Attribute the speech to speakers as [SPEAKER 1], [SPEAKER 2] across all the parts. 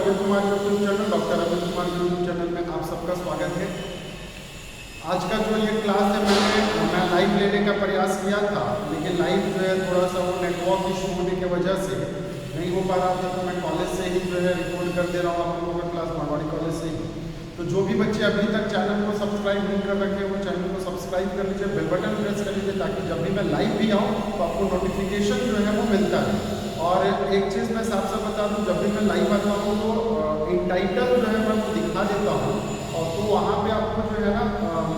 [SPEAKER 1] Arvind Kumar YouTube channel doctor Arvind Kumar YouTube channel में आप सबका स्वागत है। आज का जो ये क्लास है मैं लाइव लेने का प्रयास किया था, लेकिन लाइव जो है थोड़ा सा वो नेटवर्क इशू होने की वजह से नहीं हो पा रहा था, तो मैं कॉलेज से ही जो है रिकॉर्ड कर दे रहा हूँ आप लोगों का क्लास मारवाड़ी कॉलेज से ही। तो जो भी बच्चे अभी तक चैनल को सब्सक्राइब नहीं कर रखे वो चैनल को सब्सक्राइब कर लीजिए, बेल बटन प्रेस कर लीजिए, ताकि जब भी मैं लाइव भी आऊँ तो आपको नोटिफिकेशन जो है वो मिलता है। और एक चीज़ मैं साफ साफ बता दूँ, जब भी मैं लाइव आता हूँ तो इन टाइटल जो है मैं आपको दिखा देता हूँ, और तो वहाँ पे आपको जो है ना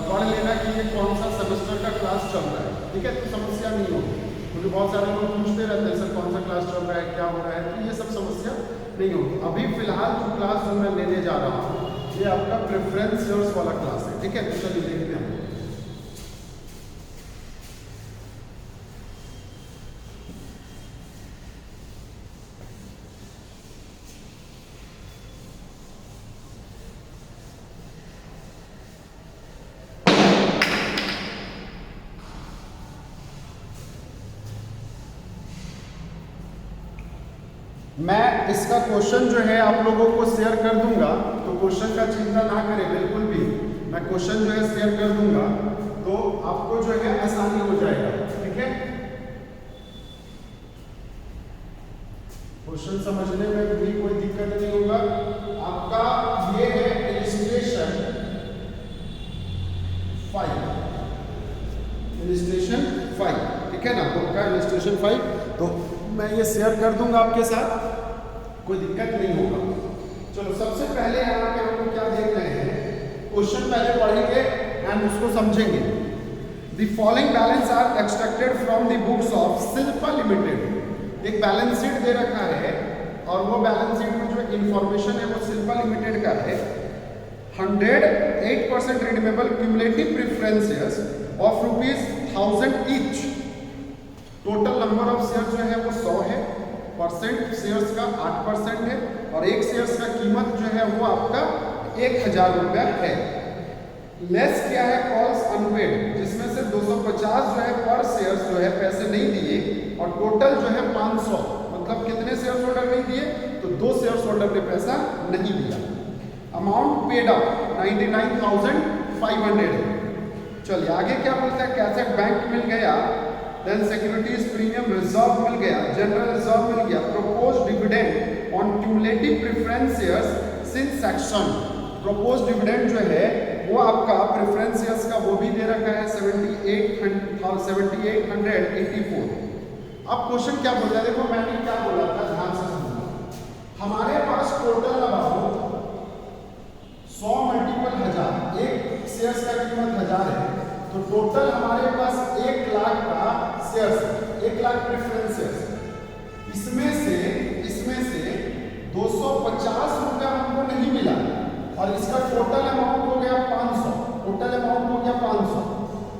[SPEAKER 1] पढ़ लेना कि ये कौन सा सेमेस्टर का क्लास चल रहा है, ठीक है। तो समस्या नहीं होगी, क्योंकि बहुत सारे लोग पूछते रहते हैं सर कौन सा क्लास चल रहा है, क्या हो रहा है, तो ये सब समस्या नहीं होगी। अभी फिलहाल जो क्लास जो मैं लेने जा रहा हूँ ये आपका प्रेफरेंस योर्स वाला क्लास है, ठीक है। तो चलिए देखते हैं। मैं इसका क्वेश्चन जो है आप लोगों को शेयर कर दूंगा, तो क्वेश्चन का चिंता ना करें बिल्कुल भी। मैं क्वेश्चन जो है शेयर कर दूंगा तो आपको जो है आसानी हो जाएगा, ठीक है। क्वेश्चन समझने में भी कोई दिक्कत नहीं होगा। आपका ये है इलस्ट्रेशन 5, ठीक है ना, आपका इलस्ट्रेशन 5। तो मैं ये शेयर कर दूंगा आपके साथ, कोई दिक्कत नहीं होगा। चलो सबसे पहले यहाँ पे हम लोग क्या देख रहे हैं, क्वेश्चन पहले पढ़ेंगे एंड उसको समझेंगे। The following balance are extracted from the books of Shilpa limited. एक बैलेंस शीट दे रखा है और वो बैलेंस शीट में जो इंफॉर्मेशन है वो शिल्पा लिमिटेड का है। 108% redeemable cumulative preferences of ₹1000 each. Total number of share जो है वो 100 है, परसेंट शेयर्स का 8% है, और एक शेयर्स का कीमत जो है वो आपका 1000 रुपया है। लेस क्या है, कॉल्स अनपेड, जिसमें से 250 जो है पर शेयर्स जो है पैसे नहीं दिए, और टोटल जो है 500, मतलब कितने शेयर्स होल्डर नहीं दिए, तो 2 शेयर्स होल्डर ने पैसा नहीं दिया। अमाउंट पेड अप 99,500 है। चलिए आगे क्या बोलता है, कैसेट बैंक मिल गया, देन सिक्योरिटीज प्रीमियम रिजर्व मिल गया, जनरल रिजर्व मिल गया, propose dividend on cumulative preference shares since section. Propose dividend जो है वो आपका प्रेफरेंस शेयर्स का वो भी दे रखा है 7884। अब क्वेश्चन क्या बोल रहा है, देखो मैंने क्या बोला था, ध्यान से सुनना। हमारे पास टोटल अमाउंट 100 मल्टीपल 1000, एक शेयर्स का कीमत 1000 है, तो टोटल हमारे पास 1 लाख का शेयर्स, 1 लाख प्रेफरेंस शेयर्स। इसमें से 250 रुपया हमको नहीं मिला, और इसका टोटल अमाउंट हो गया 500, टोटल अमाउंट हो गया 500।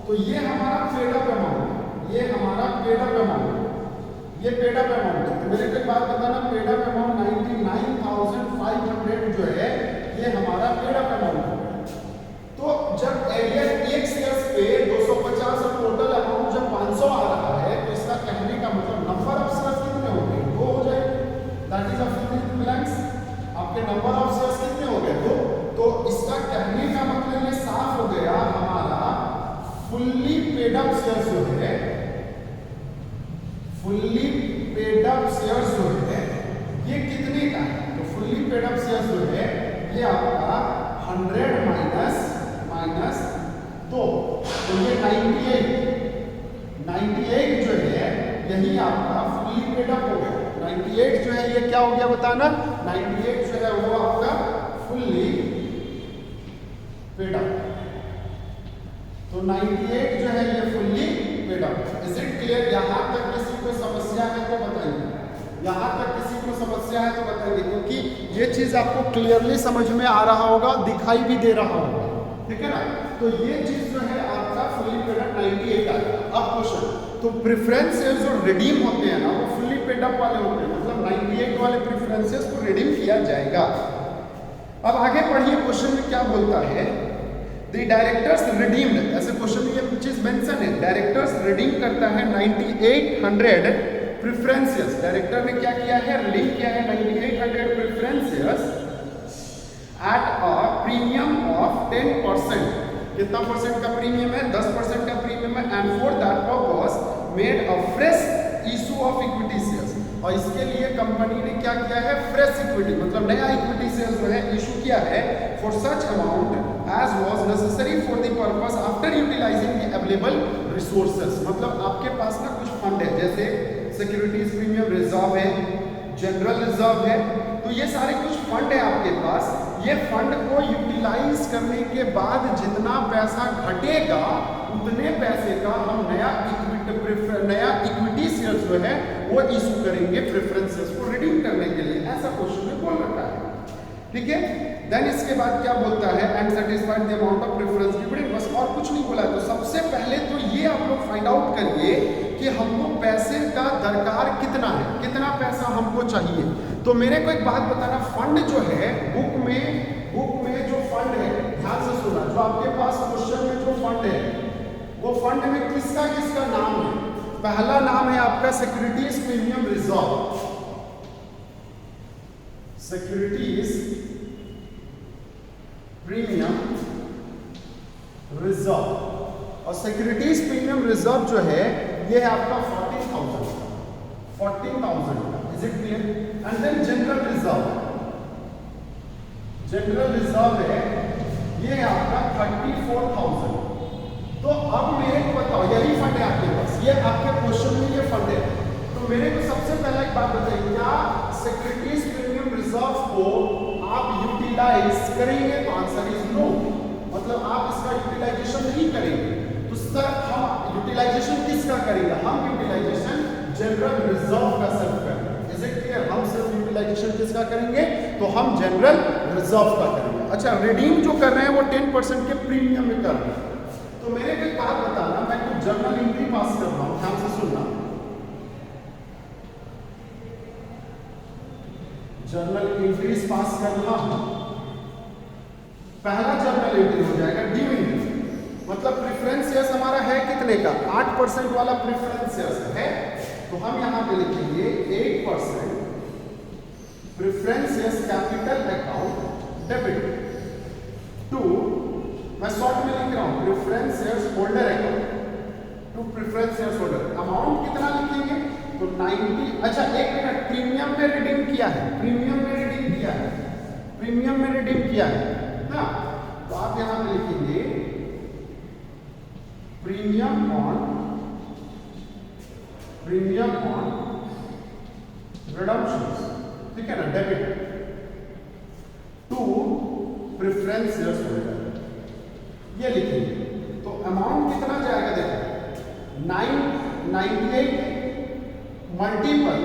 [SPEAKER 1] तो ये हमारा पेड अप अमाउंट, ये हमारा पेड अप अमाउंट, ये पेड अप अमाउंट है। तो मेरे को एक बात बताना, पेड अप अमाउंट 99,500 जो है ये हमारा पेड अप अमाउंट है। तो जब एक शेयर्स पे 250 और टोटल अमाउंट जब 500 आ रहा है, तो इसका कहने का मतलब नंबर ऑफ शेयर्स कितने हो गए, 2 हो जाएंगे, दैट इज ऑफ ब्लैंक्स। आपके नंबर ऑफ शेयर्स कितने हो गए, 2। तो इसका कहने का मतलब ये साफ हो गया, हमारा फुल्ली पेड अप शेयर्स जो है, फुल्ली पेड अप शेयर्स जो है ये कितने का है, तो फुल्ली पेड अप शेयर्स जो है ये आपका 100 माइनस 2, तो ये 98 जो है यही आपका फुल्ली पेड अप हो गया। 98 जो है ये क्या हो गया बताना, 98 जो है वो आपका फुल्ली पेड अप। तो 98 जो है ये fully paid up. Is it clear? यहाँ तक किसी को समस्या है तो बताइए, यहाँ तक किसी को समस्या है तो बताइए, क्योंकि ये चीज आपको क्लियरली समझ में आ रहा होगा, दिखाई भी दे रहा होगा, ठीक है ना। तो ये चीज जो है आपका फुल्ली पेड अप 98 आ गया। अब क्वेश्चन, तो प्रेफरेंसेस जो रिडीम होते हैं ना वो फुल्ली पेड अप वाले होते हैं, मतलब 98 वाले प्रेफरेंसेस को रिडीम किया जाएगा। अब आगे पढ़िए, क्वेश्चन में क्या बोलता है, द डायरेक्टर्स रिडीम्ड, ऐसे क्वेश्चन में ये चीज मेंशन है, डायरेक्टर्स रिडीम करता है 9800 प्रेफरेंसेस, डायरेक्टर ने क्या किया है, लिंक किया है 9800 preferences at a premium of 10%। कितना परसेंट का प्रीमियम है, 10% का प्रीमियम है। And for that purpose made a fresh issue of equity shares, और इसके लिए कंपनी ने क्या किया है, फ्रेश इक्विटी मतलब नया इक्विटी शेयर्स जो है इशू किया है for such amount as was necessary for the purpose after utilising the available resources. मतलब आपके पास ना कुछ फंड है, जैसे सिक्योरिटीज प्रीमियम रिजर्व है, जनरल रिजर्व है, तो ये सारे कुछ फंड है आपके पास। ये फंड को यूटिलाइज करने के बाद जितना पैसा घटेगा उतने पैसे का हम नया इक्विटी शेयर्स जो है वो इशू करेंगे प्रेफरेंसेस को रिडीम करने के लिए, ऐसा क्वेश्चन में बोल रखा है। ठीक है, देन इसके बाद क्या बोलता है, and satisfied the amount of preference given, बस और कुछ नहीं बोला है। तो सबसे पहले तो ये आप लोग फाइंड आउट करिए कि हमको पैसे का दरकार कितना है, कितना पैसा हमको चाहिए। तो मेरे को एक बात बताना, फंड जो है बुक में जो फंड है, ध्यान से सुना, जो आपके पास क्वेश्चन में जो फंड है वो फंड में किसका किसका नाम है। पहला नाम है आपका securities premium reserve, securities premium reserve, और सिक्योरिटीज प्रीमियम रिजर्व जो है ये है आपका 14,000 का, is it clear. And then general reserve है ये है आपका 34,000। तो अब मेरे को बताओ, यही फंड है आपके पास, ये आपके क्वेश्चन में ये फंड है। तो मेरे को सबसे पहला एक बात बताइए, क्या सिक्योरिटीज प्रीमियम रिजर्व को आप यूटिलाइज करेंगे? तो आंसर इज नो, मतलब आप इसका यूटिलाइजेशन नहीं करेंगे। तो सर हम यूटिलाइजेशन किसका करेंगे? हम यूटिलाइजेशन जनरल रिजर्व का सिर्फ करेंगे, इज इट क्लियर। हम सिर्फ यूटिलाइजेशन किसका करेंगे? तो हम जनरल रिजर्व का करेंगे। अच्छा, रिडीम जो कर रहे हैं वो 10% के प्रीमियम में कर रहे हैं। तो मेरे को एक बात बताना, मैं कुछ जर्नल एंट्री पास कर रहा हूं, ध्यान से सुनना। जर्नल एंट्रीज पास कर रहा हूं। पहला जर्नल एंट्री हो जाएगा ड्यू एंट्री, मतलब प्रेफरेंस शेयर्स हमारा है कितने का, 8% वाला प्रेफरेंस शेयर्स है। तो हम यहां पे लिखेंगे 8% preference shares capital account debit to, मैं शॉर्ट में लिख रहा हूं, preference shares holder account to preference shares holder. Amount कितना लिखेंगे? तो 90। अच्छा एक मिनट, प्रीमियम में रिडीम किया है, प्रीमियम में रिडीम किया है, प्रीमियम में रिडीम किया है ना। तो आप यहां पे लिखेंगे प्रीमियम ऑन रिडम्पशंस, ठीक है ना, debit to preference shares holder, ये लिखेंगे। तो अमाउंट कितना जाएगा, देखो 98 मल्टीपल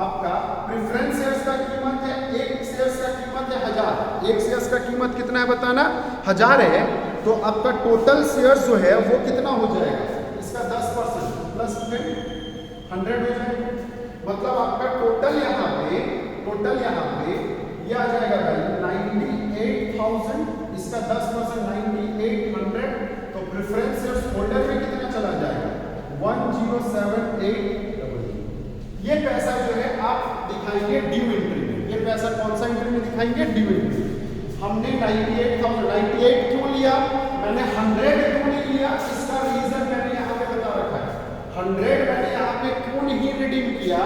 [SPEAKER 1] आपका प्रेफरेंस शेयर्स का कीमत है, एक शेयर्स का कीमत है 1000, एक शेयर्स का कीमत कितना है बताना, 1000 है। तो आपका टोटल शेयर्स जो है वो कितना हो जाएगा, इसका 10% प्लस 100 हो जाएगा। मतलब आपका टोटल यहाँ पे ये आ जाएगा वैल्यू 98,000, इसका 10% 9800। तो प्रेफरेंस शेयर्स होल्डर में कितना चला जाएगा, 1078। ये पैसा जो है आप दिखाएंगे ड्यू एंट्री में। ये पैसा कौन सा एंट्री में दिखाएंगे, ड्यू एंट्री। हमने 98,000 क्यों लिया, मैंने 100 क्यों नहीं लिया, इसका रीजन मैंने यहाँ पे बता रखा है। 100 मैंने यहाँ पे क्यों नहीं रिडीम किया,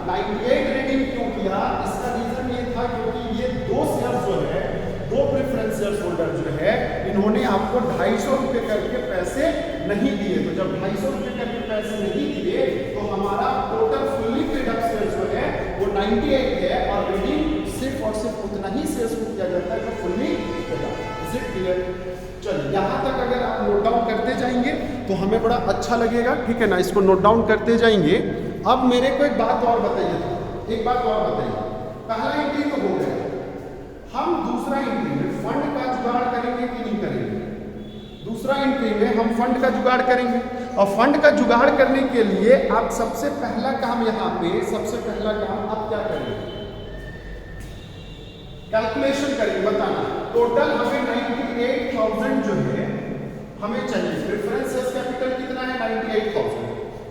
[SPEAKER 1] 98 रिडीम क्यों किया, इसका रीजन ये था क्योंकि ये दो शेयर्स जो है, दो प्रेफरेंस शेयर्स होल्डर जो है, इन्होंने आपको 250 रुपए करके पैसे नहीं दिए। तो जब 250 रुपए करके पैसे नहीं दिए तो हमारा total fully paid up shares जो है वो 98 है, और रिडीम सिर्फ और सिर्फ उतना ही शेयर्स को किया जाता है जो fully paid up. Is it clear? चलिए यहाँ तक अगर आप नोट डाउन करते जाएंगे तो हमें बड़ा अच्छा लगेगा, ठीक है ना, इसको नोट डाउन करते जाएंगे। अब मेरे को एक बात और बताइए, एक बात और बताइए, पहला एंट्री तो हो गया, हम दूसरा एंट्री में फंड का जुगाड़ करेंगे कि नहीं करेंगे? दूसरा एंट्री में हम फंड का जुगाड़ करेंगे, और फंड का जुगाड़ करने के लिए आप सबसे पहला काम यहाँ पे, सबसे पहला काम आप क्या करेंगे, कैलकुलेशन करेंगे, बताना टोटल हमें 98,000 जो है हमें चाहिए। प्रेफरेंस शेयर्स कैपिटल कितना है, 98,000।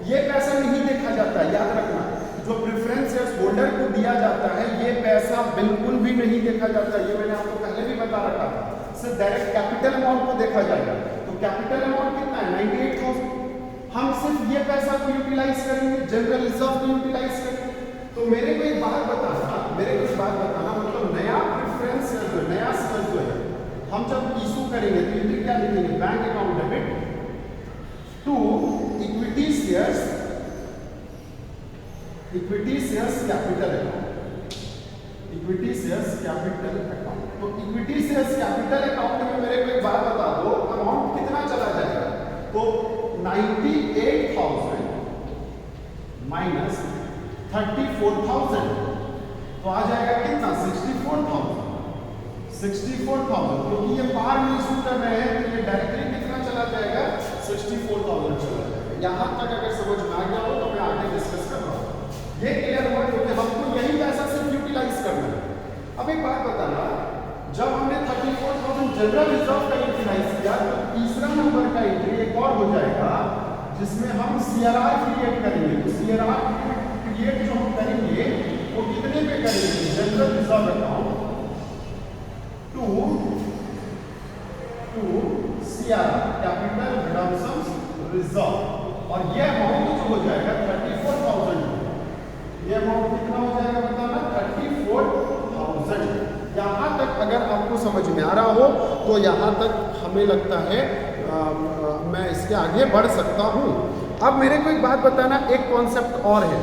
[SPEAKER 1] ये पैसा नहीं देखा जाता, याद रखना। जो प्रेफरेंस शेयर्स होल्डर को दिया जाता है ये पैसा बिल्कुल भी नहीं देखा जाता, ये मैंने आपको पहले भी बता रखा था। सिर्फ डायरेक्ट कैपिटल अमाउंट को देखा जाएगा। तो कैपिटल अमाउंट कितना है 98,000। हम सिर्फ ये पैसा को यूटिलाइज करेंगे, जनरल रिजर्व को यूटिलाइज करेंगे। तो मेरे को एक बात बताना, मतलब नया प्रेफरेंस नया शेयर जो है हम जब इशू करेंगे तो एंट्री क्या लिखेंगे, bank account debit to equity shares capital account, equity shares capital account. तो इक्विटी शेयर्स कैपिटल अकाउंट में मेरे को एक बात बता दो, अमाउंट कितना चला जाएगा। तो 98,000 माइनस 34,000 तो आ जाएगा कितना 64,000। क्योंकि ये बार में इशू कर रहे हैं तो ये डायरेक्टली कितना चला जाएगा 64,000 चला जाएगा। यहाँ तक अगर समझ में आ गया हो तो मैं आगे डिस्कस कर रहा हूँ। ये क्लियर हुआ क्योंकि हमको यही पैसा सिर्फ यूटिलाइज करना है। अब एक बात बताना, जब हमने 34,000 जनरल रिजर्व का यूटिलाइज किया तो तीसरा नंबर का एंट्री एक और हो जाएगा जिसमें हम CRR क्रिएट करेंगे। तो CRR क्रिएट जो हम करेंगे वो कितने पे करेंगे, general reserve account to CRR capital redemption reserve, और ये अमाउंट जो हो जाएगा 34,000। ये अमाउंट कितना हो जाएगा बताना 34,000। यहाँ तक अगर आपको समझ में आ रहा हो तो यहाँ तक हमें लगता है मैं इसके आगे बढ़ सकता हूँ। अब मेरे को एक बात बताना, एक कॉन्सेप्ट और है,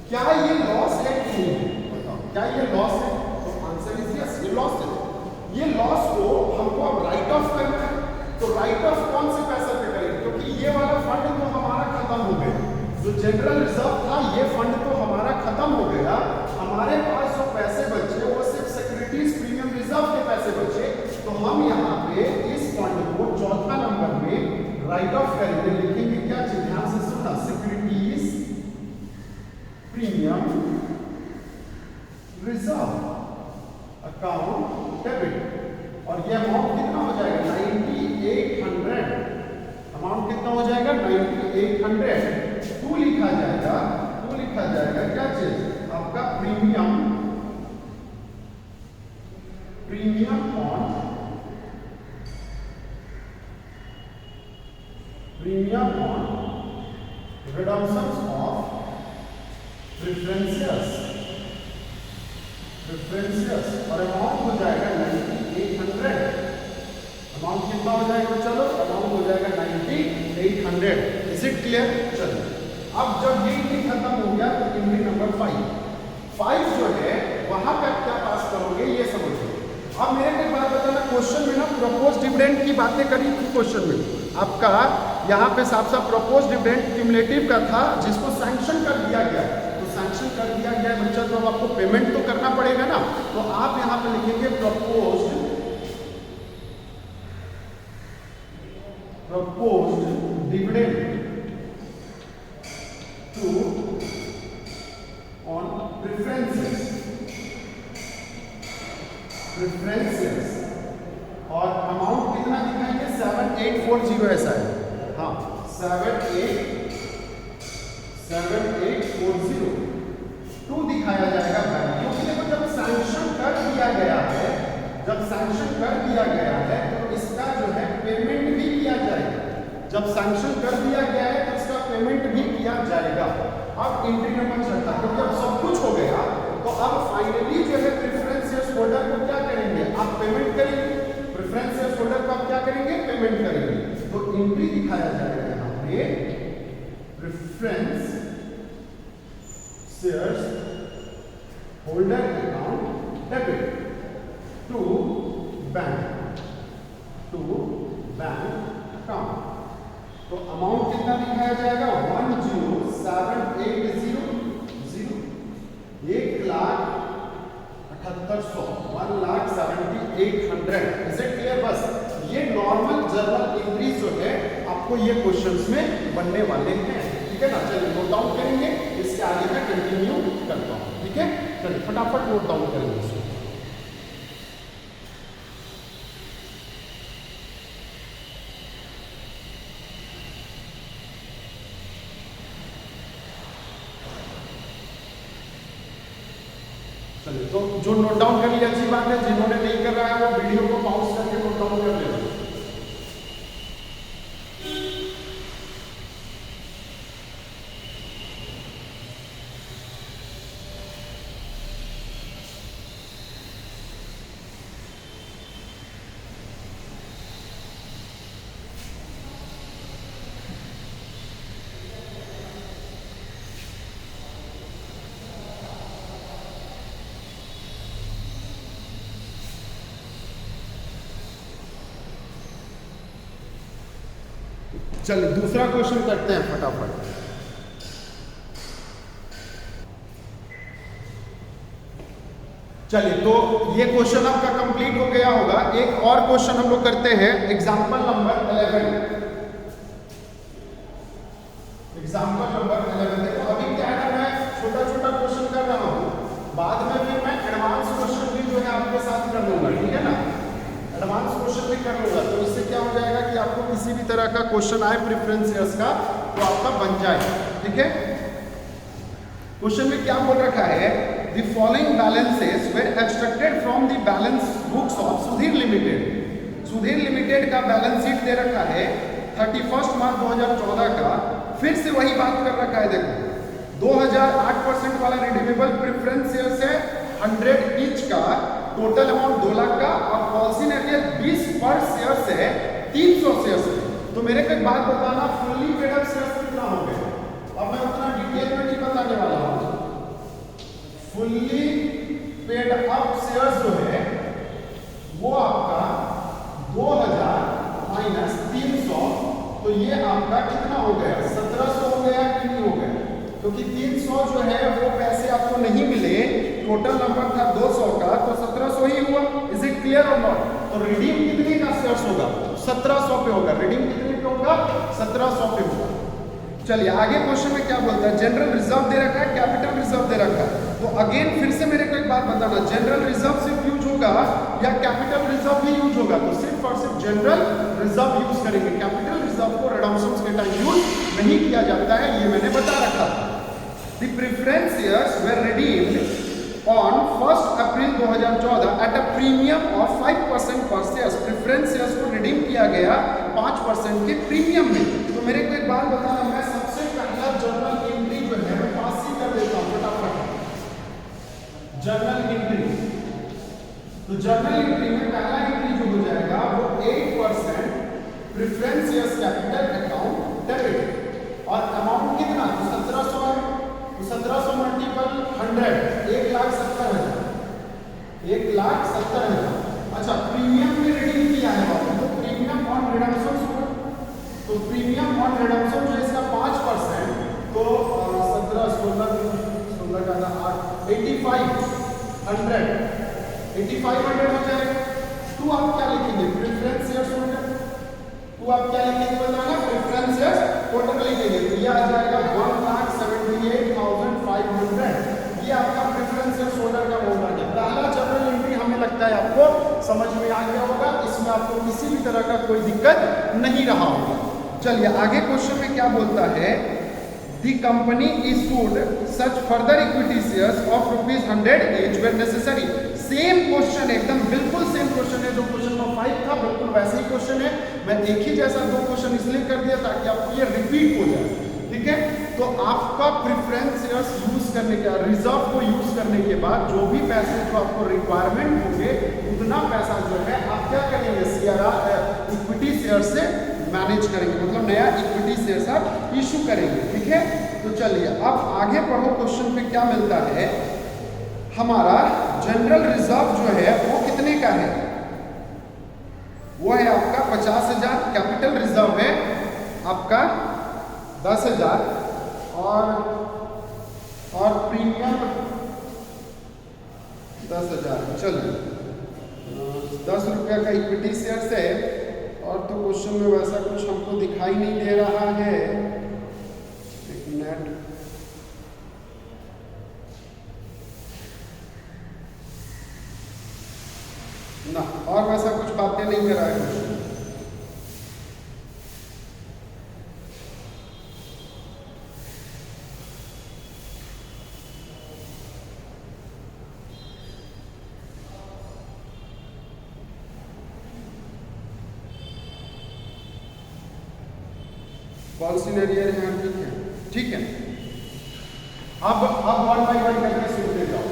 [SPEAKER 1] क्या ये लॉस है कि नहीं, बताओ क्या ये लॉस है। तो आंसर इज यस, ये लॉस है। ये लॉस को हमको अब राइट ऑफ करना है। तो राइट ऑफ कौन से पैसे पे करेंगे, क्योंकि ये वाला फंड तो हमारा खत्म हो गया, जो जनरल रिजर्व था ये फंड तो हमारा खत्म हो गया। हमारे पास जो पैसे बचे वो सिर्फ सिक्योरिटीज प्रीमियम रिजर्व के पैसे बचे। तो हम यहाँ पे इस फंड को चौथा नंबर में राइट ऑफ करेंगे, लिखेंगे क्या, ध्यान से सुनना, securities premium reserve account debit, और ये अमाउंट कितना हो जाएगा 9800। अमाउंट कितना हो जाएगा 9800। टू लिखा जाएगा क्या चीज, आपका premium on redemption of preferences, और अमाउंट हो जाएगा 9800। अमाउंट कितना हो जाएगा, चलो अमाउंट हो जाएगा 9800। Is it clear. चलो अब जब ये एंट्री खत्म हो गया तो एंट्री नंबर 5 जो है वहां पे आप क्या पास करोगे ये समझो। अब मेरे को बात बताना, क्वेश्चन में ना प्रपोज डिविडेंड की बातें करी थी। क्वेश्चन में आपका यहाँ पे साफ साफ प्रपोज डिविडेंड क्यूमुलेटिव का था जिसको सैंक्शन कर दिया गया। तो सैंक्शन कर दिया गया बच्चा, तो अब आपको पेमेंट तो करना पड़ेगा ना। तो आप यहाँ पे लिखेंगे proposed dividend to on preferences, और अमाउंट कितना दिखाएंगे 7840 ऐसा है, हाँ 7840 टू दिखाया जाएगा बैंक, क्योंकि देखो जब सैंक्शन कर दिया गया है तो इसका जो है पेमेंट भी किया जाएगा। जब सैंक्शन कर दिया गया है तो इसका पेमेंट भी किया जाएगा। अब एंट्री नंबर चलता है क्योंकि अब सब कुछ हो गया, तो अब फाइनली जो है प्रेफरेंस शेयर्स होल्डर को क्या करेंगे, आप पेमेंट करेंगे। प्रेफरेंस शेयर्स होल्डर को आप क्या करेंगे, पेमेंट करेंगे। तो एंट्री दिखाया जाएगा यहाँ पे preference shares holder account debit to bank account. तो अमाउंट कितना दिखाया जाएगा 10780, 1,78,800। Is it clear. बस ये नॉर्मल जर्नल एंट्रीज जो है आपको ये क्वेश्चंस में बनने वाले हैं, ठीक है ना। चलिए नोट डाउन करेंगे, इसके आगे मैं कंटिन्यू करता हूँ, ठीक है। चलिए फटाफट नोट डाउन करेंगे इसको। चलिए, तो जो नोट डाउन कर लिया अच्छी बात है, जिन्होंने नहीं कर रहा है वो वीडियो को पॉज करके नोट डाउन कर लेना। चलिए दूसरा क्वेश्चन करते हैं फटाफट। चलिए, तो ये क्वेश्चन आपका कंप्लीट हो गया होगा। एक और क्वेश्चन हम लोग करते हैं, एग्जांपल नंबर 11। एग्जांपल नंबर 11 देखो, अभी क्या है, मैं छोटा छोटा क्वेश्चन कर रहा हूँ, बाद में भी मैं एडवांस क्वेश्चन भी जो है आपके साथ कर लूंगा, ठीक है ना। एडवांस क्वेश्चन भी कर लूंगा, तो इससे क्या हो जाएगा कि आपको किसी भी तरह का क्वेश्चन आए प्रेफरेंस शेयर्स का तो आपका बन जाए, ठीक है। क्वेश्चन में क्या बोल रखा है, the following balances were extracted from the balance books of Sudhir limited. Sudhir limited का बैलेंस शीट दे रखा है 31 मार्च 2014 का। फिर से वही बात कर रखा है, देखो 2008% वाला रिडीमेबल प्रेफरेंस शेयर्स है 100 ईच का, टोटल अमाउंट 2 लाख का, और पॉलिसी ने 20 पर शेयर से 300 शेयर है। तो मेरे को एक बात बताना, फुल्ली पेड अप शेयर्स कितना हो गए। अब मैं उतना डिटेल में नहीं बताने वाला हूं। फुल्ली पेड अप शेयर्स जो है वो आपका 2000 माइनस 300, तो ये आपका कितना हो गया, 1700 हो गया कि नहीं हो गया, क्योंकि 300 जो है वो पैसे आपको नहीं मिले, टोटल नंबर था 200 का, तो 1700 ही हुआ। इज इट क्लियर और नॉट। तो रिडीम कितने का शेयर्स होगा, 1700 पे होगा। रिडीम कितने पे होगा, 1700 पे होगा। चलिए आगे क्वेश्चन में क्या बोलता है, जनरल रिजर्व दे रखा है, कैपिटल रिजर्व दे रखा है। तो अगेन फिर से मेरे को एक बात बताना, जनरल रिजर्व सिर्फ यूज होगा या कैपिटल रिजर्व भी यूज होगा। तो सिर्फ और सिर्फ जनरल रिजर्व यूज करेंगे, कैपिटल रिजर्व को रिडम्पशंस के टाइम यूज नहीं किया जाता है, ये मैंने बता रखा था। The preference shares were redeemed on 1 April 2014 at a premium of 5% per shares। Preference shares को रिडीम किया गया 5% के प्रीमियम में। तो मेरे को एक बात बताना, मैं सबसे पहला जर्नल एंट्री जो है मैं पास ही कर देता हूं फटाफट। जर्नल एंट्री, तो जर्नल एंट्री में पहला एंट्री जो हो जाएगा वो 8% preference shares capital account debit, और अमाउंट कितना, 1700 है। 1700 मल्टीपल 100, 1,70,000, 1,70,000। अच्छा, प्रीमियम में रिडीम किया है आपने, तो प्रीमियम ऑन रिडम्पशन होगा। तो प्रीमियम ऑन रिडम्पशन जो है इसका 5%, तो 17, 16 का 8, 8500 हो जाएगा। टू आप क्या लिखेंगे, प्रेफरेंस शेयर्स होल्डर। टू आप क्या लिखेंगे बताना, प्रेफरेंस शेयर्स होल्डर लिखेंगे, तो ये आ जाएगा 1,78,500। ये आपका प्रेफरेंस शेयर्स होल्डर का अमाउंट है। पहला जनरल एंट्री हमें लगता है आपको समझ में आ गया होगा, इसमें आपको किसी भी तरह का कोई दिक्कत नहीं रहा होगा। चलिए आगे क्वेश्चन में क्या बोलता है, the company issued such further equity shares of ₹100 each where necessary। Same question, एकदम बिल्कुल सेम क्वेश्चन है जो क्वेश्चन नंबर 5 था, बिल्कुल वैसे ही क्वेश्चन है। मैं एक ही जैसा 2 क्वेश्चन इसलिए कर दिया ताकि आपको ये रिपीट हो जाए, ठीक है। तो आपका प्रेफरेंस शेयर्स यूज करने के, रिजर्व को यूज करने के बाद जो भी पैसे जो आपको रिक्वायरमेंट होंगे उतना पैसा जो है आप क्या करेंगे, इक्विटी शेयर से मैनेज करेंगे, मतलब नया इक्विटी शेयर आप इशू करेंगे, ठीक है। तो चलिए अब आगे बढ़ो, क्वेश्चन में क्या मिलता है, हमारा जनरल रिजर्व जो है वो कितने का है, वो है आपका 50,000। कैपिटल रिजर्व है आपका 10,000, और प्रीमियम 10,000। चलिए 10 रुपया का इक्विटी शेयर है, और तो क्वेश्चन में वैसा कुछ हमको दिखाई नहीं दे रहा है। एक मिनट, ना और वैसा कुछ बातें नहीं कर रहा है क्वेश्चन। कॉल्सिनरियर यहाँ ठीक है, ठीक है। अब 1 बाय 1 करके सुनते जाओ।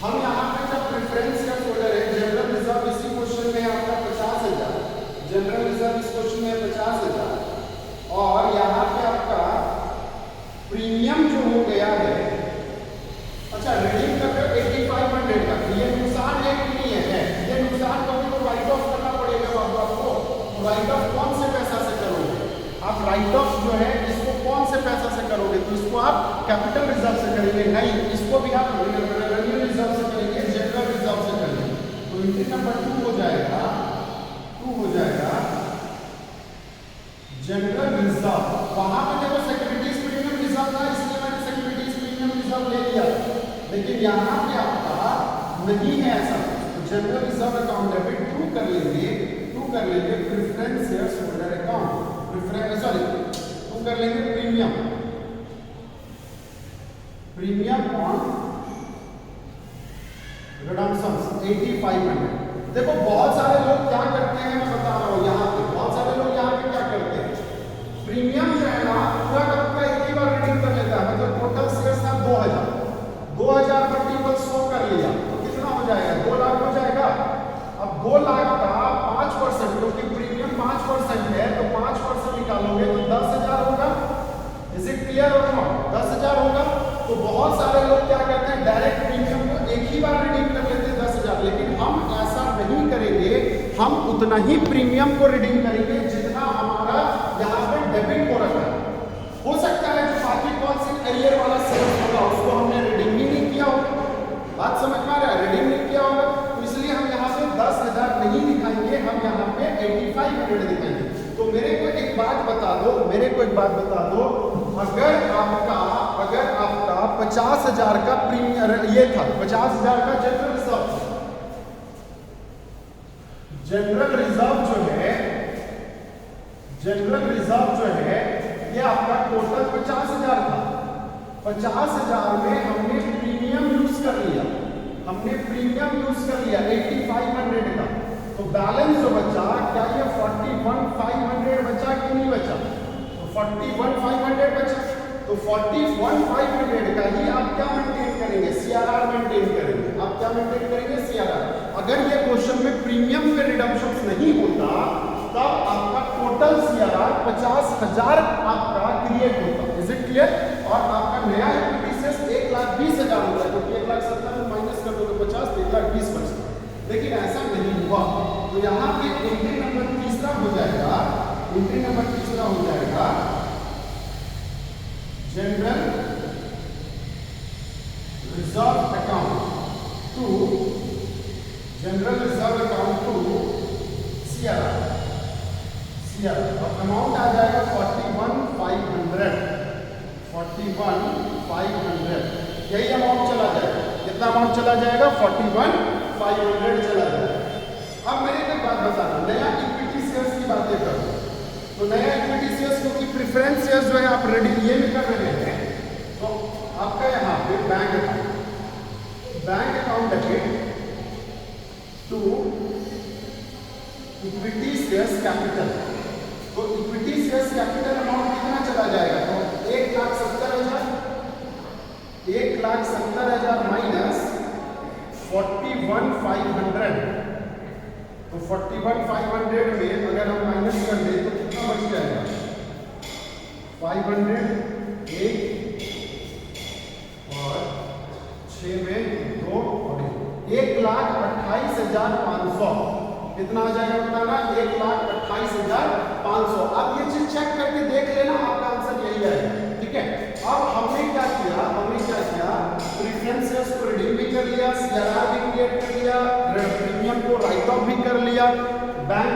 [SPEAKER 1] हम यहाँ पे जब प्रेफरेंस का फोल्डर है, जनरल रिजर्व इसी क्वेश्चन में आपका 50,000, जनरल रिजर्व इस क्वेश्चन में 50,000 और यहाँ पे आपका प्रीमियम जो हो गया है, अच्छा रीडिंग कर रहे हो 8500 का, ये नुकसान है कि नहीं है? ये नुकसान कभी तो राइट ऑफ करना पड़ेगा बाबू आपको। राइट ऑफ कौन से पैसा से करोगे आप? राइट ऑफ जो है इसको कौन से पैसा से करोगे? तो इसको आप कैपिटल रिजर्व से करेंगे? नहीं, इसको भी आप रेवेन्यू रिजर्व से करेंगे, जनरल रिजर्व से करेंगे। तो एंट्री नंबर 2 हो जाएगा, 2 हो जाएगा जनरल रिजर्व। वहां पे देखो सिक्योरिटीज प्रीमियम रिजर्व था, इसलिए मैंने सिक्योरिटीज प्रीमियम रिजर्व ले लिया, लेकिन यहाँ पे आपका नहीं है ऐसा। तो जनरल रिजर्व अकाउंट डेबिट 2 कर लेंगे, 2 कर लेंगे preference shares holder account, preference sorry 2 कर लेंगे प्रीमियम, प्रीमियम ऑन रिडम्पशंस 8500। देखो बहुत सारे लोग क्या करते हैं, मैं बता रहा हूँ यहाँ पे बहुत सारे लोग यहाँ पे क्या करते हैं, प्रीमियम जो है ना पूरा का पूरा एक ही बार रिडीम कर लेता है। मतलब टोटल शेयर्स था 2000 मल्टीपल 100 कर लिया तो कितना हो जाएगा? 2 लाख हो जाएगा। अब 2 लाख का 5%, क्योंकि प्रीमियम 5% है तो 5% निकालोगे तो 10,000 होगा। इज इट क्लियर और नॉट? 10,000 होगा। तो बहुत सारे लोग क्या करते हैं, डायरेक्ट प्रीमियम को एक ही बार रिडीम कर लेते हैं 10,000, लेकिन हम ऐसा नहीं करेंगे। हम उतना ही प्रीमियम को रिडीम करेंगे जितना हमारा यहाँ पे डेबिट हो रखा है। हो सकता है जो बाकी कॉल्स एरियर वाला सेल्स होगा उसको हमने रिडीम ही नहीं किया होगा। बात समझ में आ रहा है? रिडीम नहीं किया होगा तो इसलिए हम यहाँ पे 10,000 नहीं दिखाएंगे, हम यहाँ पे 8500 दिखाएंगे। तो मेरे को एक बात बता दो, अगर आपका 50,000 का प्रीमियम ये था, 50,000 का जनरल रिजर्व, जनरल रिजर्व जो है ये आपका टोटल 50,000 था। 50,000 में हमने प्रीमियम यूज कर लिया, 8500 का। तो बैलेंस जो बचा, क्या ये 41,500 बचा कि नहीं बचा? तो 41,500 बचा। तो 41,500 का ही आप क्या मेंटेन करेंगे? CRR मेंटेन करेंगे। आप क्या मेंटेन करेंगे? CRR। अगर ये क्वेश्चन में प्रीमियम पे रिडम्पशन नहीं होता तब आपका टोटल CRR 50,000 आपका क्रिएट होता। Is it clear? और आपका नया इक्विटी शेयर्स 1,20,000 होता है, क्योंकि 1,70,000 में माइनस कर दो तो 50, 1,20,000 बचता। लेकिन ऐसा नहीं हुआ। तो यहाँ पे एंट्री नंबर तीसरा हो जाएगा, general reserve account to CRR और अमाउंट आ जाएगा 41,500। यही अमाउंट चला जाएगा। कितना अमाउंट चला जाएगा? 41,500 चला जाएगा। अब मेरे को बात बताना, नया इक्विटी शेयर्स की बातें करो। तो नया इक्विटी शेयर्स, क्योंकि प्रेफरेंस शेयर्स जो है आप रेडी ये में कर रहे हैं, तो आपका यहाँ पे bank account debit to equity shares capital. तो इक्विटी शेयर्स कैपिटल अमाउंट कितना चला जाएगा? तो 1,70,000 माइनस 41,500। तो 41,500 में अगर हम माइनस कर दें तो कितना बच जाएगा? 500 और 6 में 2 और 1,28,500। कितना आ जाएगा बताना? 1,28,500। अब ये चीज चेक करके देख लेना, आपका आंसर यही आएगा। ठीक है। अब हमने क्या किया? प्रेफरेंस शेयर्स को रिडीम भी कर लिया, CRR भी क्रिएट कर लिया, प्रीमियम को राइट ऑफ भी कर लिया, बैंक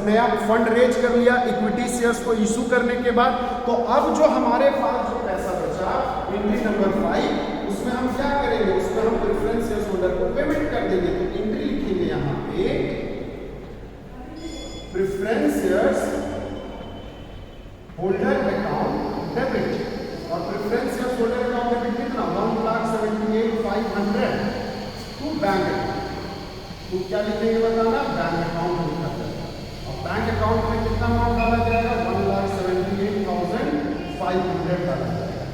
[SPEAKER 1] नया फंड रेज कर लिया इक्विटी शेयर्स को इशू करने के बाद। तो अब जो हमारे पास जो पैसा बचा एंट्री नंबर 5, उसमें हम क्या करेंगे? उसमें हम प्रेफरेंस शेयर्स होल्डर को पेमेंट कर देंगे। तो एंट्री लिखेंगे यहाँ पे preference shares holder account debit, और preference shares holder account debit कितना? 1,78,500 टू बैंक अकाउंट। तो क्या लिखेंगे बताना? बैंक अकाउंट लिखा जाएगा। और बैंक अकाउंट में कितना अमाउंट डाला जाएगा? 1,78,500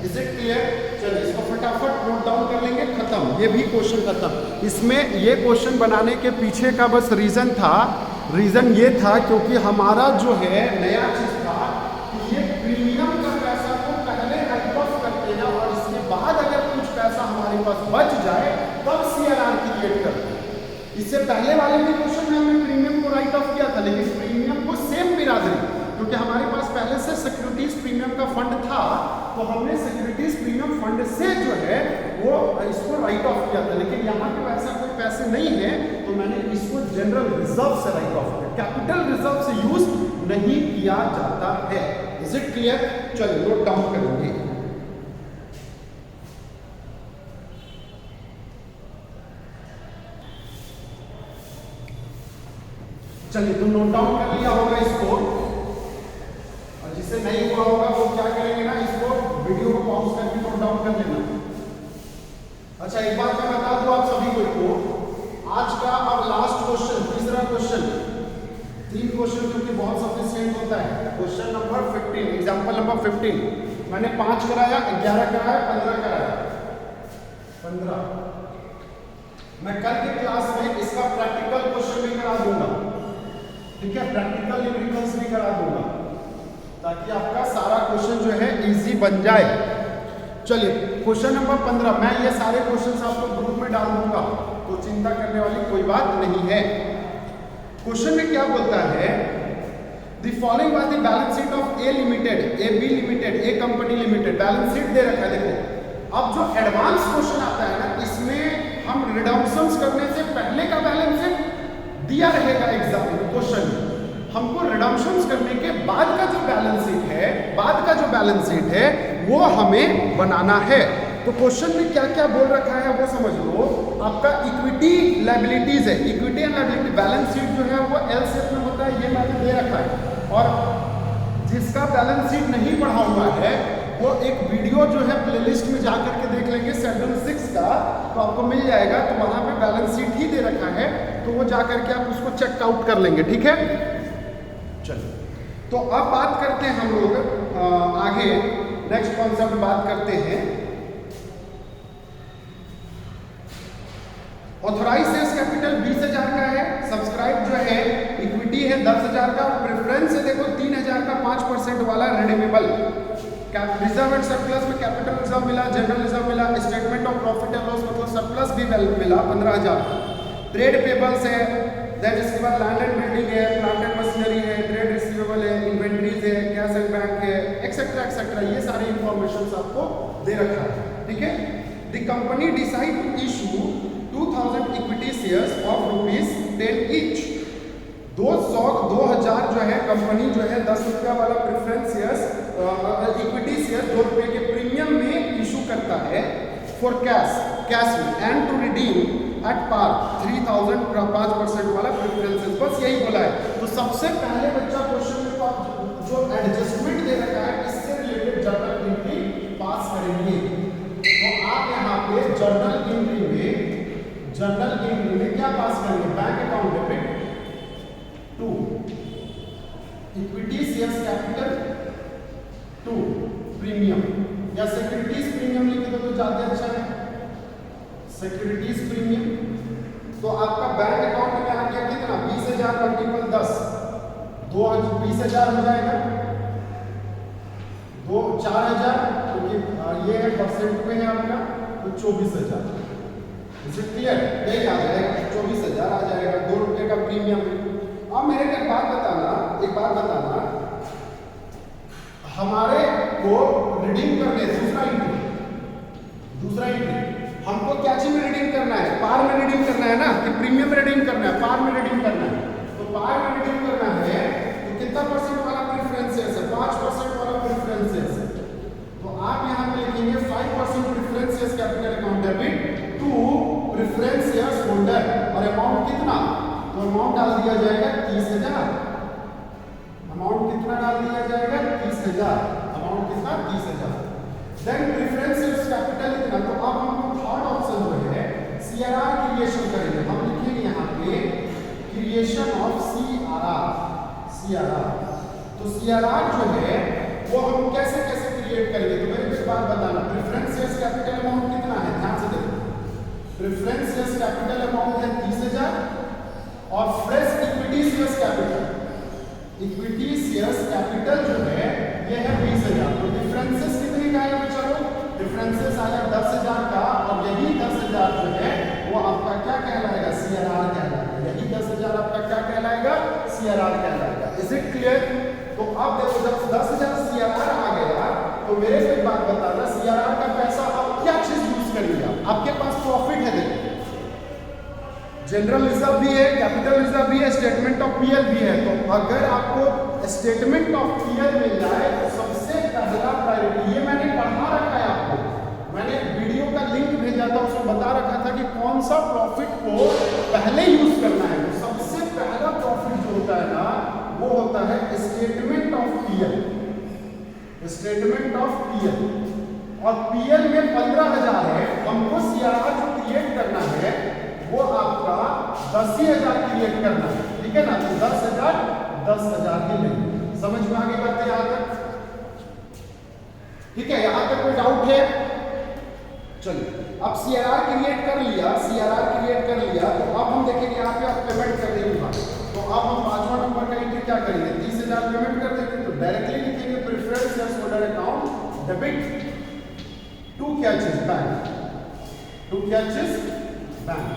[SPEAKER 1] इज इट क्लियर? चलिए इसको फटाफट नोट डाउन कर लेंगे, खत्म, ये भी क्वेश्चन खत्म। इसमें ये क्वेश्चन बनाने के पीछे का बस रीजन था, रीजन ये था क्योंकि हमारा जो है नया चीज था कि ये प्रीमियम का पैसा को पहले राइट ऑफ करते हैं और इसके बाद अगर कुछ पैसा हमारे पास बच जाए तब CRR क्रिएट करते हैं। इससे पहले वाले भी क्वेश्चन में हमने प्रीमियम को राइट ऑफ किया था, लेकिन प्रीमियम को सेम बिरादरी, क्योंकि हमारे पास पहले से सिक्योरिटीज प्रीमियम का फंड था तो हमने सिक्योरिटीज प्रीमियम फंड से जो है वो इसको राइट ऑफ किया था। लेकिन यहाँ पे ऐसा कोई पैसे नहीं है तो मैंने इसको जनरल रिजर्व से राइट ऑफ किया, कैपिटल रिजर्व से यूज नहीं किया जाता है। Is it clear? चलिए नोट डाउन करेंगे। चलिए तो नोट डाउन कर लिया होगा इसको, और जिससे नहीं हुआ होगा वो क्या करेंगे ना, इसको वीडियो को पॉज करके नोट डाउन कर लेना। अच्छा एक बात मैं बता दूं आप सभी को, आज का अब लास्ट क्वेश्चन, तीसरा क्वेश्चन, 3 क्वेश्चन क्योंकि बहुत सफिशिएंट होता है। क्वेश्चन नंबर 15, एग्जांपल नंबर 15, मैंने 5 कराया, 11 कराया, 15 कराया, 15। मैं कल की क्लास में इसका प्रैक्टिकल क्वेश्चन भी करा दूंगा, ठीक है, प्रैक्टिकल न्यूमेरिकल्स भी करा दूंगा ताकि आपका सारा क्वेश्चन जो है इजी बन जाए। चलिए क्वेश्चन नंबर 15, मैं ये सारे क्वेश्चंस आपको ग्रुप में डाल दूंगा तो चिंता करने वाली कोई बात नहीं है। क्वेश्चन में क्या बोलता है, the following was the balance sheet of A limited, A B limited, A company limited, balance sheet दे रखा है। देखो अब जो एडवांस क्वेश्चन आता है ना, इसमें हम रिडम्पशंस करने से पहले का बैलेंस शीट दिया रहेगा एग्जाम क्वेश्चन में, हमको रिडम्पशंस करने के बाद का जो बैलेंस शीट है, बाद का जो बैलेंस शीट है वो हमें बनाना है। तो क्वेश्चन में क्या क्या बोल रखा है वो समझ लो। आपका इक्विटी लायबिलिटीज है, equity and liability balance sheet जो है वो एल शेप में होता है, ये मैंने दे रखा है। और जिसका बैलेंस शीट नहीं पढ़ा हुआ है वो एक वीडियो जो है प्लेलिस्ट में जाकर के देख लेंगे, शेड्यूल 6 का, तो आपको मिल जाएगा, तो वहां पे बैलेंस शीट ही दे रखा है, तो वो जाकर के आप उसको चेक आउट कर लेंगे, ठीक है। चलिए तो अब बात करते हैं हम लोग आगे, नेक्स्ट कॉन्सेप्ट बात करते हैं। ऑथोराइज शेयर्स कैपिटल 20,000 का है, सब्सक्राइब जो है इक्विटी है 10,000 का, प्रेफरेंस है देखो 3,000 का 5% वाला रिडीमेबल, रिजर्व एंड सरप्लस में कैपिटल रिजर्व मिला, जनरल रिजर्व मिला, statement of profit and loss मतलब सरप्लस भी मिला 15,000 का, ट्रेड पेबल्स है, देन इसके बाद लैंड एंड बिल्डिंग है, प्लांट एंड मशीनरी है, ट्रेड रिसीवेबल है, इन्वेंट्रीज है, कैश एंड बैंक है, एक्सेट्रा एक्सेट्रा, ये सारी इंफॉर्मेशन आपको दे रखा है, ठीक है। The company decide to issue 2,000 equity shares of ₹10 each. 2,000 जो है कंपनी जो है 10 रुपया वाला प्रेफरेंस शेयर्स इक्विटी शेयर 2 रुपये के प्रीमियम में इशू करता है फॉर कैश में, and to redeem at par 3,000 5% वाला प्रेफरेंस, बस यही बोला है। तो सबसे पहले बच्चा क्वेश्चन में तो आप जो एडजस्टमेंट दे रखा है इससे रिलेटेड जर्नल एंट्री पास करेंगे। तो आप यहाँ पे जर्नल एंट्री में क्या पास करेंगे, bank account debit to equity shares capital to premium, या सिक्योरिटीज प्रीमियम लिख दो तो ज्यादा अच्छा है, सिक्योरिटीज प्रीमियम। तो आपका बैंक अकाउंट में आ गया कितना, 20,000 मल्टीपल 10, 20,000 हो जाएगा, 4,000, क्योंकि ये है परसेंट में है आपका, तो 24,000, इसे क्लियर, यही आ जाएगा 24,000 आ जाएगा, 2 रुपये का प्रीमियम। अब मेरे को एक बात बताना, हमारे को रिडीम करने दूसरा एंट्री हमको क्या चीज में रिडीम करना है, पार में रिडीम करना है ना, कि प्रीमियम में रिडीम करना है, पार में रिडीम करना है। तो पार में रिडीम करना है तो कितना परसेंट वाला प्रेफरेंस है, 5% वाला प्रेफरेंस है। तो आप यहाँ पे लिखेंगे 5% preference shares capital account debit to preference shares holder, और अमाउंट कितना, तो अमाउंट डाल दिया जाएगा 30,000, अमाउंट कितना डाल दिया जाएगा 30,000, अमाउंट कितना 30,000। देन प्रेफरेंस शेयर्स कैपिटल इतना, तो अब हमको थर्ड ऑप्शन जो है सीआरआर क्रिएशन करेंगे, हम लिखेंगे यहाँ पे क्रिएशन ऑफ सीआरआर। तो सीआरआर जो है वो हम कैसे क्रिएट करेंगे, तो मेरे बात बताना, प्रेफरेंस शेयर्स कैपिटल अमाउंट कितना है, ध्यान से देखो। प्रेफरेंस शेयर्स कैपिटल अमाउंट है 30,000 और fresh equity shares capital, equity shares capital जो है ये है 20,000। तो डिफरेंसेस कितने का है चलो, डिफरेंसेस आया 10,000 का, और यही 10,000 जो है वो आपका क्या कहलाएगा, CRR कहलाएगा। यही 10,000 आपका क्या कहलाएगा, CRR कहलाएगा। Is it clear? तो अब देखो जब 10,000 CRR आ गया तो मेरे को एक बात बताना, CRR का पैसा आप क्या चीज यूज करिएगा, आपके पास प्रॉफिट है, देखो जनरल रिजर्व भी है, कैपिटल रिजर्व भी है, स्टेटमेंट ऑफ PL भी है। तो अगर आपको स्टेटमेंट ऑफ PL मिल जाए तो सबसे पहला प्रायोरिटी, ये मैंने पढ़ा रखा है आपको, मैंने वीडियो का लिंक भेजा था, उसमें बता रखा था कि कौन सा प्रॉफिट को पहले यूज करना है। तो सबसे पहला प्रॉफिट जो होता है ना वो होता है statement of PL, statement of PL। और PL में 15,000 है, हमको CRR जो क्रिएट करना है वो आपका 80,000 क्रिएट करना है, ठीक है ना। तो 10,000 के नहीं, समझ में आ गई बात यहां तक, ठीक है। यहां तक कोई डाउट है? चलिए अब CRR क्रिएट कर लिया, CRR क्रिएट कर लिया, तो अब हम देखेंगे यहाँ पे आप पेमेंट करने के बाद। तो अब हम 5वां नंबर का एंट्री क्या करेंगे, 30,000 पेमेंट कर देंगे। तो डायरेक्टली लिखेंगे preference shares holder account debit to क्या चीज, बैंक, टू क्या चीज, बैंक।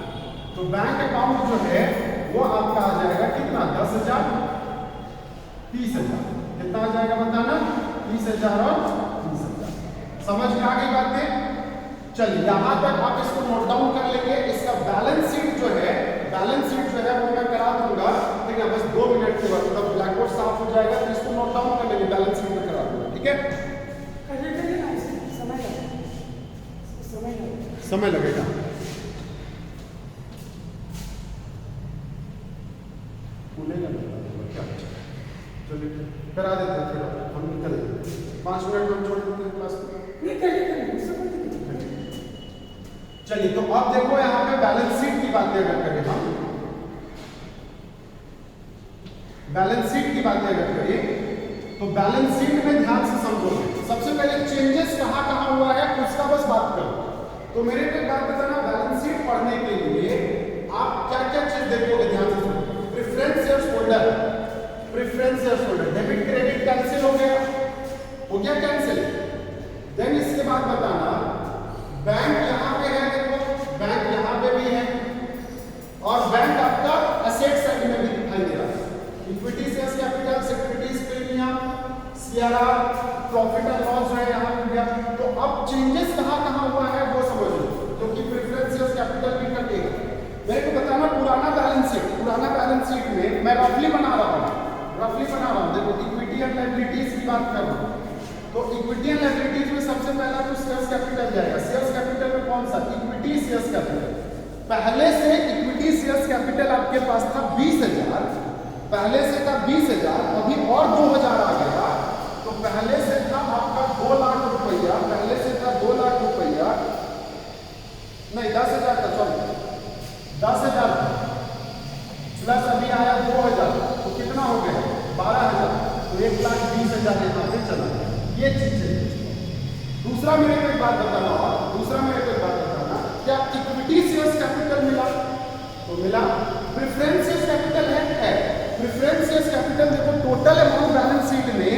[SPEAKER 1] तो बैंक अकाउंट जो है वो आपका आ जाएगा कितना, 10,000, 30,000, कितना आ जाएगा बताना, 30,000 और 30,000। समझ में आ गई बातें? चलिए यहां तक आप इसको नोट डाउन कर लेंगे। इसका बैलेंस शीट जो है, बैलेंस शीट जो है वो मैं करा दूंगा, ठीक है, बस 2 मिनट के बाद तब ब्लैक बोर्ड साफ हो जाएगा, तो इसको नोट डाउन कर लेंगे, बैलेंस शीट में करा दूंगा, ठीक है। समय लगेगा, क्या, चलिए करा देते हैं, फिर हम निकल 5 मिनट में छोड़ देते हैं क्लास को। चलिए तो अब देखो यहाँ पे बैलेंस शीट की बातें अगर करें हम, बैलेंस शीट की बातें अगर करें तो बैलेंस शीट में ध्यान से समझोगे। सबसे पहले चेंजेस कहाँ कहाँ हुआ है उसका बस बात करो। तो मेरे को बात बताना, बैलेंस शीट पढ़ने के लिए आप क्या क्या चीज देखोगे, ध्यान से सुनो। Preference shares holder, preference shares holder, debit credit cancel हो गया कैंसिल। देन इसके बाद बताना बैंक यहाँ पे है, देखो बैंक यहाँ पे भी है, और बैंक आपका एसेट साइड में भी दिखाई दे रहा है। Equity shares capital, securities premium, CRR, profit and loss है यहाँ पे गया। तो अब चेंजेस कहाँ कहाँ हुआ है वो समझ लो, जो कि प्रेफरेंस शेयर्स कैपिटल भी कटेगा। मेरे को बताना पुराना बैलेंस शीट में मैं रफली बना रहा हूँ, देखो इक्विटी एंड लायबिलिटीज की बात कर रहा हूँ। तो इक्विटी एंड लायबिलिटीज में सबसे पहला तो शेयर्स कैपिटल जाएगा। शेयर्स कैपिटल में कौन सा, इक्विटी शेयर्स कैपिटल। पहले से इक्विटी शेयर्स कैपिटल आपके पास था 20,000, पहले से था 20,000, अभी और 2,000 आ गया। तो पहले से था आपका 2 लाख रुपया, पहले से था 2 लाख रुपया, नहीं 10,000 का, सॉरी 10,000 प्लस अभी आया 2,000, तो कितना हो गया 12,000। तो 1,20,000 यहाँ पे चला गया। ये चीज चाहिए। दूसरा मेरे को एक बात बताना, क्या इक्विटी शेयर्स कैपिटल मिला? तो मिला। प्रेफरेंस शेयर्स कैपिटल है। प्रेफरेंस शेयर्स कैपिटल देखो टोटल अमाउंट बैलेंस शीट में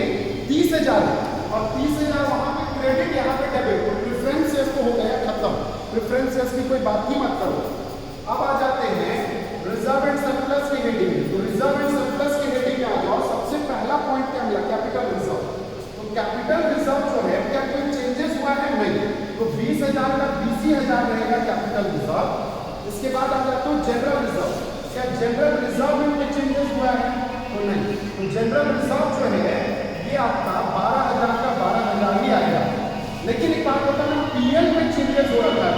[SPEAKER 1] 30,000 है, और 30,000 वहां पे क्रेडिट, यहाँ पे डेबिट। तो प्रेफरेंस शेयर्स तो हो गया खत्म, प्रेफरेंस शेयर्स की कोई बात ही मत करो। अब आ जाते हैं रिजर्व एंड सरप्लस की हेडिंग में। तो रिजर्व एंड सरप्लस की हेडिंग में आ जाओ, सबसे पहला पॉइंट क्या मिला, कैपिटल रिजर्व। तो कैपिटल रिजर्व जो है क्या कोई चेंजेस हुआ है? नहीं। तो 20,000 का 20,000 रहेगा कैपिटल रिजर्व। इसके बाद आ जाता हूँ जनरल रिजर्व। क्या जनरल रिजर्व में कोई चेंजेस हुआ है? तो नहीं। तो जनरल रिजर्व जो है ये आपका 12,000 का 12,000 ही आएगा। लेकिन एक बात होता है ना, PL में चेंजेस हो रहा है।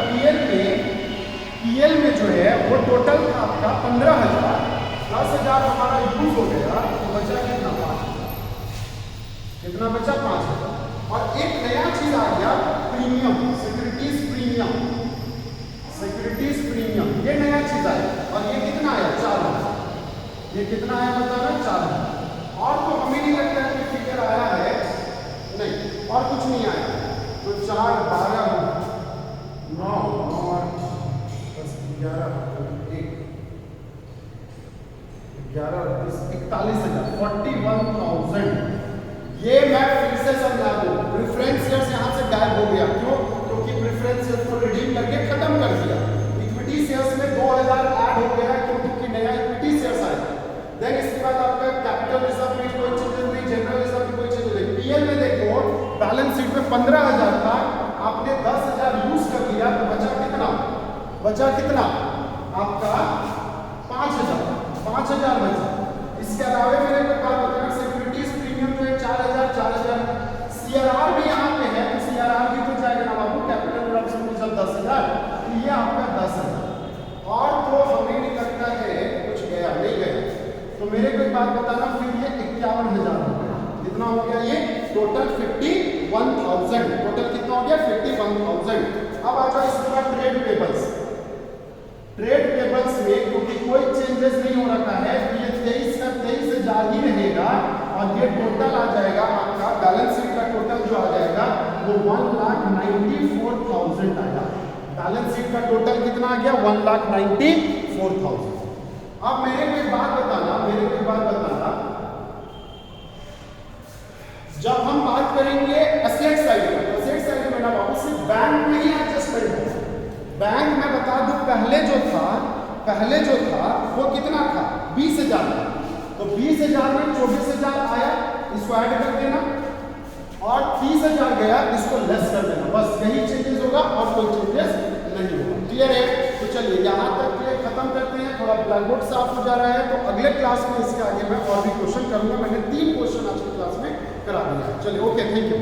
[SPEAKER 1] PL में जो है वो टोटल था आपका 15,000, 10,000 हमारा यूज हो गया, तो बचा कितना 5,000। कितना बचा 5,000। और एक नया चीज आ गया premium, securities premium, securities premium, ये नया चीज आया। और ये कितना आया 4,000। ये कितना आया बताना 4,000। और तो हमें नहीं लगता है कि फिगर आया है, नहीं और कुछ नहीं आया। तो इसमें 15,000 था, आपने 10,000 यूज कर लिया तो बचा कितना? बचा कितना आपका 5,000 बचा। इसके अलावा मेरे को बात बताना, सिक्योरिटीज प्रीमियम जो है 4,000 CRR भी यहाँ पे है, तो CRR भी तो जाएगा ना बाबू, कैपिटल प्रोडक्शन में जब 10,000, तो ये आपका 10,000। और तो हमें नहीं लगता है कुछ गया, नहीं गया, तो मेरे को एक बात बताना, फिर ये 51,000 हो गया। कितना हो गया ये? टोटल 51,000। टोटल कितना हो गया? 51,000। अब आ जाओ इसके बाद ट्रेड पेबल्स। ट्रेड पेबल्स में क्योंकि कोई चेंजेस नहीं हो रखा है, तो ये 23 का 23,000 ही रहेगा, और ये टोटल आ जाएगा आपका, बैलेंस शीट का टोटल जो आ जाएगा वो 1,94,000 आएगा। बैलेंस शीट का टोटल कितना आ गया? 1,94,000। अब मेरे को एक बात बताना, जब हम बात करेंगे एसेट साइड में, एसेट साइड में ना बाबू सिर्फ बैंक में ही एडजस्टमेंट है। बैंक में बता दूं पहले जो था वो कितना था? 20,000 था, तो 20,000 में 24,000 आया, इसको ऐड कर देना, और 30,000 गया, इसको लेस कर देना, बस यही चेंजेस होगा और कोई चेंजेस नहीं होगा। क्लियर है? तो चलिए यहाँ तक ये खत्म करते हैं, थोड़ा ब्लैक बोर्ड साफ हो जा रहा है, तो अगले क्लास में इसके आगे मैं और भी क्वेश्चन करूंगा। मैंने 3 क्वेश्चन आज की क्लास में करा दिया है। चलिए, ओके, थैंक यू।